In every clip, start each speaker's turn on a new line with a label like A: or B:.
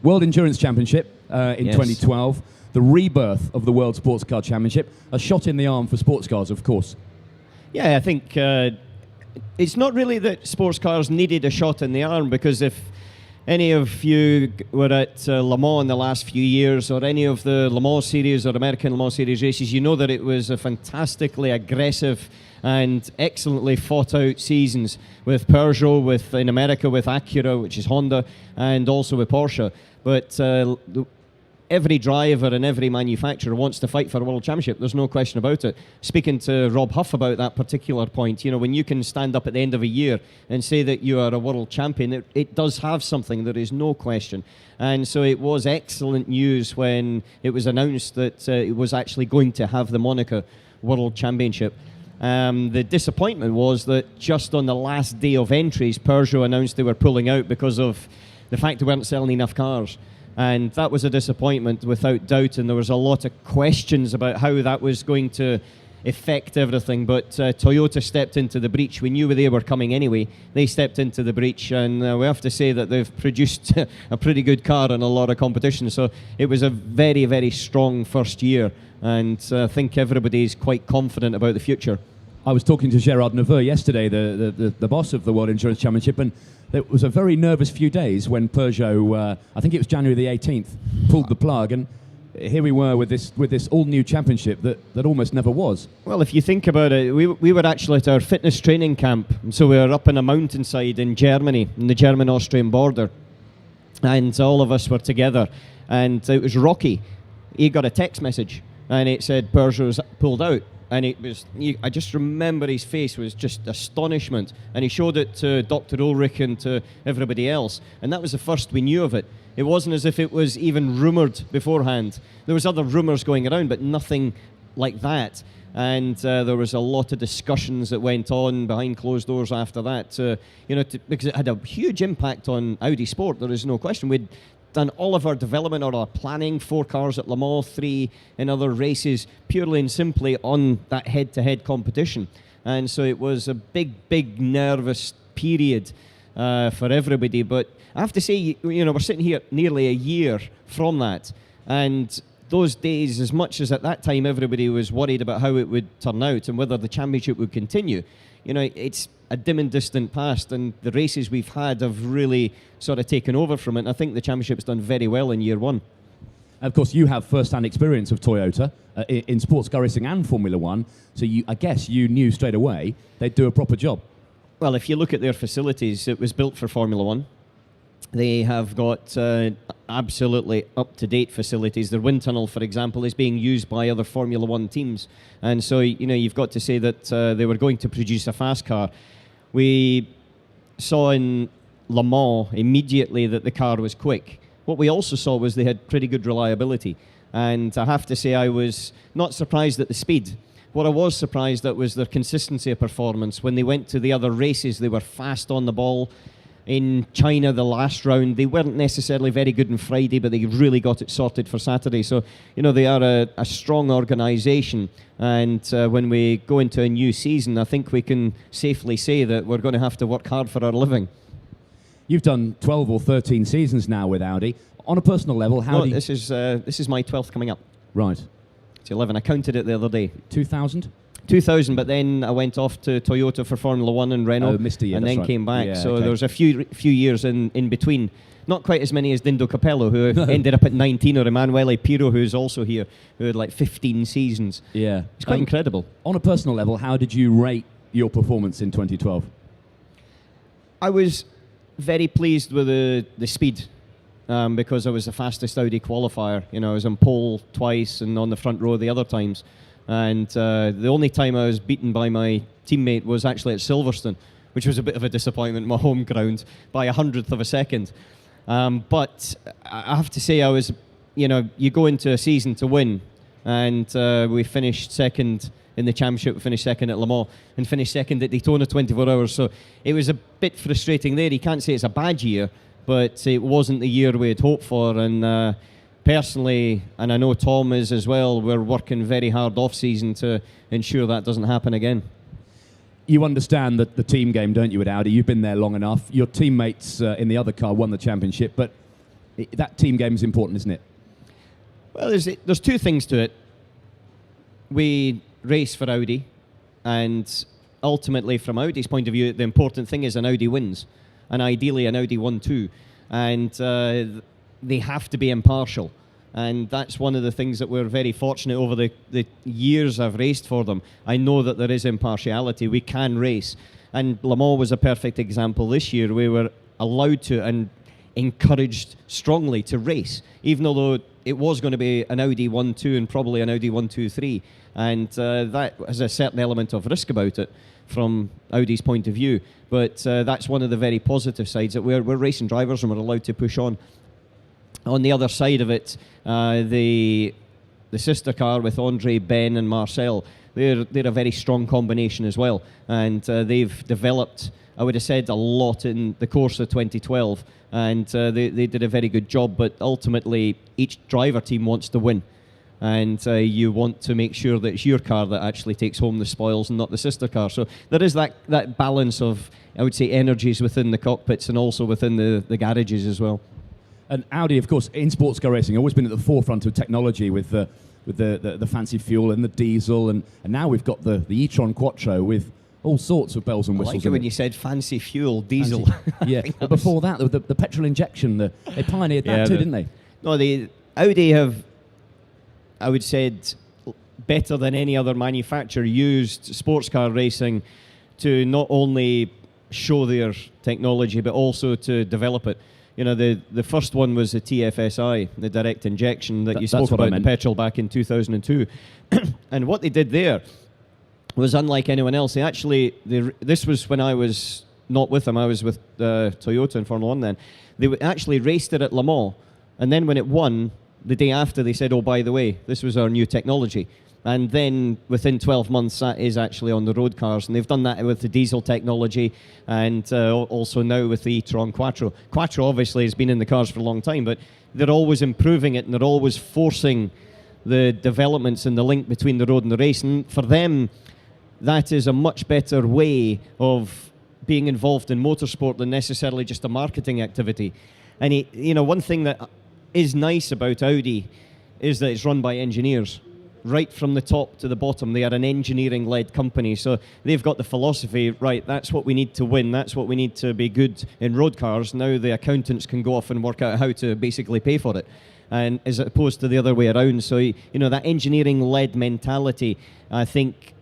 A: World Endurance Championship in
B: Yes.
A: 2012, the rebirth of the World Sports Car Championship, a shot in the arm for sports cars, of course.
B: Yeah, I think it's not really that sports cars needed a shot in the arm, because if any of you were at Le Mans in the last few years, or any of the Le Mans series or American Le Mans series races, you know that it was a fantastically aggressive and excellently fought out seasons with Peugeot, in America with Acura, which is Honda, and also with Porsche. But every driver and every manufacturer wants to fight for a world championship. There's no question about it. Speaking to Rob Huff about that particular point, you know, when you can stand up at the end of a year and say that you are a world champion, it does have something. There is no question. And so it was excellent news when it was announced that it was actually going to have the Monaco World Championship. The disappointment was that just on the last day of entries, Peugeot announced they were pulling out because of the fact they weren't selling enough cars. And that was a disappointment, without doubt, and there was a lot of questions about how that was going to affect everything. But Toyota stepped into the breach. We knew they were coming anyway. They stepped into the breach, and we have to say that they've produced a pretty good car in a lot of competition. So it was a very, very strong first year, and I think everybody's quite confident about the future.
A: I was talking to Gérard Neveu yesterday, the boss of the World Endurance Championship, and it was a very nervous few days when Peugeot, I think it was January the 18th, pulled the plug, and here we were with this all-new championship that almost never was.
B: Well, if you think about it, we were actually at our fitness training camp, so we were up in a mountainside in Germany, in the German-Austrian border, and all of us were together, and it was Rocky. He got a text message, and it said Peugeot's pulled out. And it was, I just remember his face was just astonishment. And he showed it to Dr. Ulrich and to everybody else. And that was the first we knew of it. It wasn't as if it was even rumoured beforehand. There was other rumours going around, but nothing like that. And there was a lot of discussions that went on behind closed doors after that, because it had a huge impact on AUTOSPORT. There is no question. We'd done all of our development or our planning, 4 cars at Le Mans, 3 in other races, purely and simply on that head-to-head competition. And so it was a big nervous period for everybody. But I have to say, we're sitting here nearly a year from that. And those days, as much as at that time everybody was worried about how it would turn out and whether the championship would continue, it's a dim and distant past, and the races we've had have really sort of taken over from it. And I think the championship's done very well in year one.
A: Of course, you have first-hand experience of Toyota in sports car racing and Formula One, so I guess you knew straight away they'd do a proper job.
B: Well, if you look at their facilities, it was built for Formula One. They have got absolutely up-to-date facilities. Their wind tunnel, for example, is being used by other Formula One teams. And so, you've got to say that they were going to produce a fast car. We saw in Le Mans immediately that the car was quick. What we also saw was they had pretty good reliability. And I have to say I was not surprised at the speed. What I was surprised at was their consistency of performance. When they went to the other races, they were fast on the ball. In China, the last round, they weren't necessarily very good on Friday, but they really got it sorted for Saturday. So, they are a strong organisation. And when we go into a new season, I think we can safely say that we're going to have to work hard for our living.
A: You've done 12 or 13 seasons now with Audi. On a personal level, how do you...
B: This is my 12th coming up.
A: Right.
B: It's 11. I counted it the other day.
A: 2000?
B: 2000, but then I went off to Toyota for Formula One and Renault,
A: missed a year,
B: and then came back.
A: Yeah,
B: so
A: okay.
B: there was a few years in between. Not quite as many as Dindo Capello, who ended up at 19, or Emanuele Pirro, who's also here, who had like 15 seasons.
A: Yeah.
B: It's quite incredible.
A: On a personal level, how did you rate your performance in 2012?
B: I was very pleased with the speed, because I was the fastest Audi qualifier. I was on pole twice and on the front row the other times. And the only time I was beaten by my teammate was actually at Silverstone, which was a bit of a disappointment, my home ground, by 100th of a second. But I have to say, I was, you go into a season to win, and we finished second in the championship. We finished second at Le Mans and finished second at Daytona 24 Hours. So it was a bit frustrating there. You can't say it's a bad year, but it wasn't the year we had hoped for. And personally, and I know Tom is as well, we're working very hard off-season to ensure that doesn't happen again.
A: You understand that the team game, don't you, at Audi? You've been there long enough. Your teammates in the other car won the championship, but that team game is important, isn't it?
B: Well, there's two things to it. We race for Audi, and ultimately, from Audi's point of view, the important thing is an Audi wins, and ideally an Audi 1-2, and they have to be impartial. And that's one of the things that we're very fortunate over the years I've raced for them. I know that there is impartiality. We can race. And Le Mans was a perfect example this year. We were allowed to and encouraged strongly to race, even though it was going to be an Audi 1-2 and probably an Audi 1-2-3. And that has a certain element of risk about it from Audi's point of view. But that's one of the very positive sides, that we're racing drivers and we're allowed to push on. On the other side of it, the sister car with Andre, Ben and Marcel, they're a very strong combination as well. And they've developed, I would have said, a lot in the course of 2012. And they did a very good job. But ultimately, each driver team wants to win. And you want to make sure that it's your car that actually takes home the spoils and not the sister car. So there is that balance of, I would say, energies within the cockpits and also within the garages as well.
A: And Audi, of course, in sports car racing, always been at the forefront of technology with the fancy fuel and the diesel, and now we've got the e-tron Quattro with all sorts of bells and whistles.
B: I like it when you said fancy fuel, diesel.
A: Yeah, but before that, the petrol injection, they pioneered that too, didn't they?
B: No, Audi have, I would say, better than any other manufacturer, used sports car racing to not only show their technology but also to develop it. You know, the first one was the TFSI, the direct injection that you spoke about, the petrol back in 2002. And what they did there was unlike anyone else. They actually, this was when I was not with them, I was with Toyota in Formula 1 then. They actually raced it at Le Mans, and then when it won, the day after they said, oh, by the way, this was our new technology. And then within 12 months, that is actually on the road cars. And they've done that with the diesel technology and also now with the e-tron Quattro. Quattro obviously has been in the cars for a long time, but they're always improving it and they're always forcing the developments and the link between the road and the race. And for them, that is a much better way of being involved in motorsport than necessarily just a marketing activity. And one thing that is nice about Audi is that it's run by engineers. Right from the top to the bottom, they are an engineering-led company. So they've got the philosophy, right, that's what we need to win, that's what we need to be good in road cars. Now the accountants can go off and work out how to basically pay for it, and as opposed to the other way around. So, that engineering-led mentality, I think,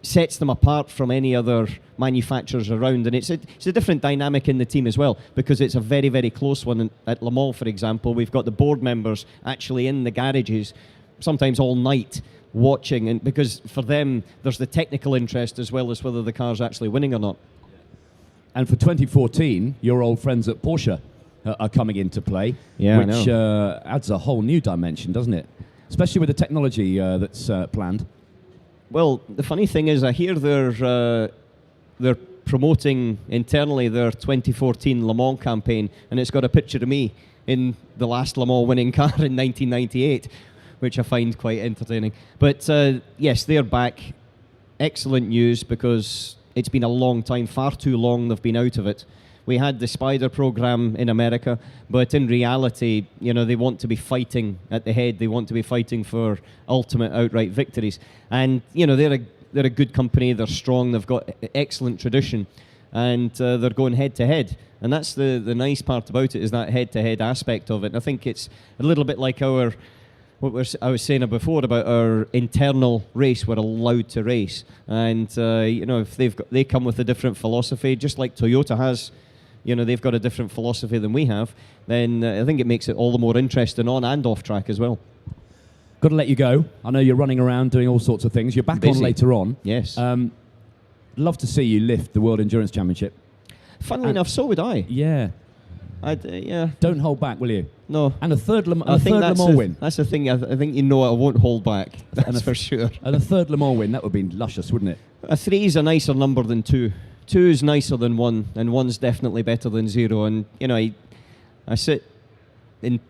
B: sets them apart from any other manufacturers around. And it's a different dynamic in the team as well, because it's a very, very close one. At Le Mans, for example, we've got the board members actually in the garages sometimes all night watching, and because for them there's the technical interest as well as whether the car's actually winning or not.
A: And for 2014, your old friends at Porsche are coming into play, which adds a whole new dimension, doesn't it? Especially with the technology that's planned.
B: Well, the funny thing is, I hear they're promoting internally their 2014 Le Mans campaign, and it's got a picture of me in the last Le Mans winning car in 1998, which I find quite entertaining. But yes, they're back. Excellent news, because it's been a long time, far too long they've been out of it. We had the Spider program in America, but in reality, they want to be fighting at the head. They want to be fighting for ultimate outright victories. And, they're a good company. They're strong. They've got excellent tradition. And they're going head-to-head. And that's the nice part about it, is that head-to-head aspect of it. And I think it's a little bit like I was saying before about our internal race. We're allowed to race, and if they come with a different philosophy, just like Toyota has, they've got a different philosophy than we have. Then I think it makes it all the more interesting on and off track as well.
A: Got to let you go. I know you're running around doing all sorts of things. You're back on later on.
B: Yes.
A: Love to see you lift the World Endurance Championship.
B: Funnily enough, so would I.
A: Yeah. Don't hold back, will you?
B: No.
A: And a third Le Mans win.
B: That's the thing. I think I won't hold back. That's for sure.
A: And a third Le Mans win, that would be luscious, wouldn't it?
B: A 3 is a nicer number than 2. 2 is nicer than 1, and 1's definitely better than 0. And I sit and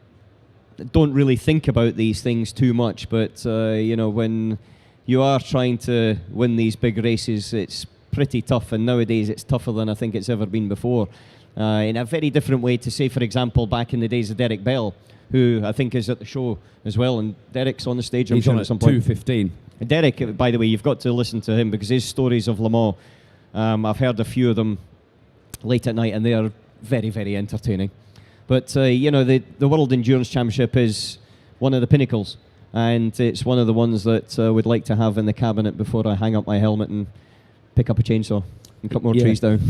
B: don't really think about these things too much. But when you are trying to win these big races, it's pretty tough, and nowadays it's tougher than I think it's ever been before. In a very different way to, say, for example, back in the days of Derek Bell, who I think is at the show as well, and Derek's on the stage, I'm sure, at some point.
A: 2:15.
B: Derek, by the way, you've got to listen to him, because his stories of Le Mans, I've heard a few of them late at night, and they are very, very entertaining. But, you know, the World Endurance Championship is one of the pinnacles, and it's one of the ones that I would like to have in the cabinet before I hang up my helmet and pick up a chainsaw and cut more trees down.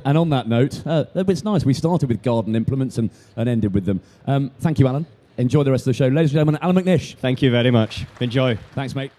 A: And on that note, it's nice. We started with garden implements and ended with them. Thank you, Alan. Enjoy the rest of the show. Ladies and gentlemen, Allan McNish.
B: Thank you very much. Enjoy.
A: Thanks, mate.